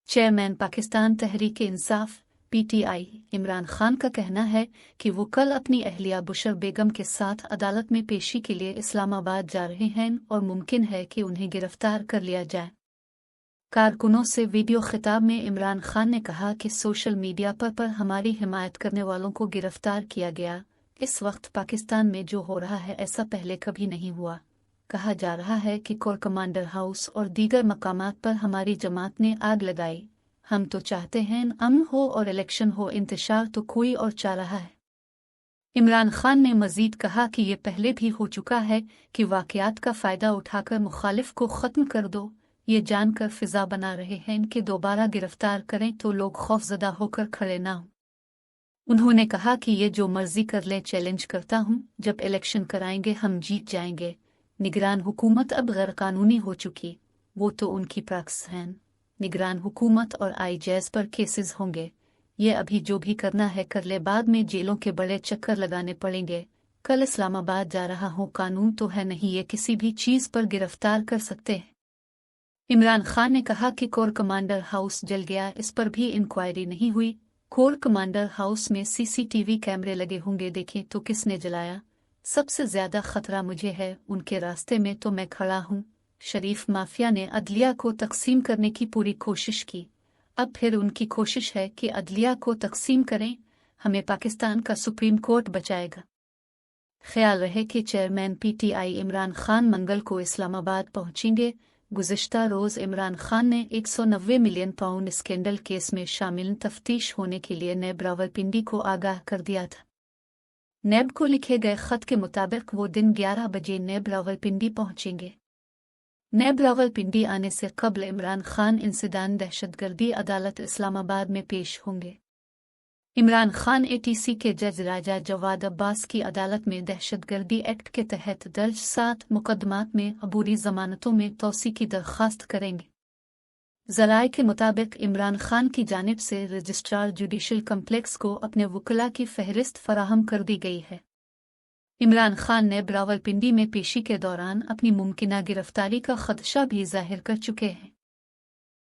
Chairman Pakistan Tehreek Insaf (PTI) Imran Khan का कहना है कि वो कल अपनी अहलिया बुशर बेगम के साथ अदालत में पेशी के लिए इस्लामाबाद जा रहे हैं और मुमकिन है कि उन्हें गिरफ्तार कर लिया जाए। कारकुनों से वीडियो खिताब में इमरान खान ने कहा कि सोशल मीडिया पर हमारी हिमायत करने वालों को गिरफ्तार किया गया। इस वक्त पाकिस्तान में जो हो रहा है ऐसा पहले कभी नहीं हुआ। कहा जा रहा है कि कोर कमांडर हाउस और दीगर मकामात पर हमारी जमात ने आग लगाई। हम तो चाहते हैं अमन हो और इलेक्शन हो, इंतशार तो कोई और चाह रहा है। इमरान खान ने मजीद कहा कि ये पहले भी हो चुका है कि वाकयात का फ़ायदा उठाकर मुखालिफ को ख़त्म कर दो। ये जानकर फिजा बना रहे हैं कि दोबारा गिरफ्तार करें तो लोग खौफजदा होकर खड़े ना हों। उन्होंने कहा कि ये जो मर्जी कर ले, चैलेंज करता हूँ, जब इलेक्शन कराएंगे हम जीत जाएंगे। निगरान हुकूमत अब गैर कानूनी हो चुकी, वो तो उनकी प्रैक्टिस है। निगरान हुकूमत और IJS पर केसेस होंगे। ये अभी जो भी करना है कर ले, बाद में जेलों के बड़े चक्कर लगाने पड़ेंगे। कल इस्लामाबाद जा रहा हूँ, कानून तो है नहीं ये किसी भी चीज़ पर गिरफ्तार कर सकते हैं। इमरान खान ने कहा कि कोर कमांडर हाउस जल गया, इस पर भी इंक्वायरी नहीं हुई। कोर कमांडर हाउस में CCTV कैमरे लगे होंगे, देखें तो किसने जलाया। सबसे ज्यादा खतरा मुझे है, उनके रास्ते में तो मैं खड़ा हूँ। शरीफ माफिया ने अदलिया को तकसीम करने की पूरी कोशिश की, अब फिर उनकी कोशिश है कि अदलिया को तकसीम करें। हमें पाकिस्तान का सुप्रीम कोर्ट बचाएगा। ख्याल रहे कि चेयरमैन PTI इमरान खान मंगल को इस्लामाबाद पहुंचेंगे। गुज़िश्ता रोज़ इमरान खान ने 190 मिलियन पाउंड स्कैंडल केस में शामिल तफ्तीश होने के लिए नेब रावलपिंडी को आगाह कर दिया था। नेब को लिखे गए खत के मुताबिक वो दिन 11 बजे नेब रावलपिंडी पहुंचेंगे। नेब रावलपिंडी आने से कबल इमरान खान इंसदान दहशतगर्दी अदालत इस्लामाबाद में पेश होंगे। इमरान खान ATC के जज राजा जवाद अब्बास की अदालत में दहशतगर्दी एक्ट के तहत दर्ज 7 मुकदमात में अबूरी जमानतों में तौसी की दरख्वास्त करेंगे। ज़राए के मुताबिक इमरान खान की जानिब से रजिस्ट्रार जुडिशल कम्प्लेक्स को अपने वकला की फहरिस्त फराहम कर दी गई है। इमरान खान ने रावलपिंडी में पेशी के दौरान अपनी मुमकिना गिरफ्तारी का खदशा भी जाहिर कर चुके हैं।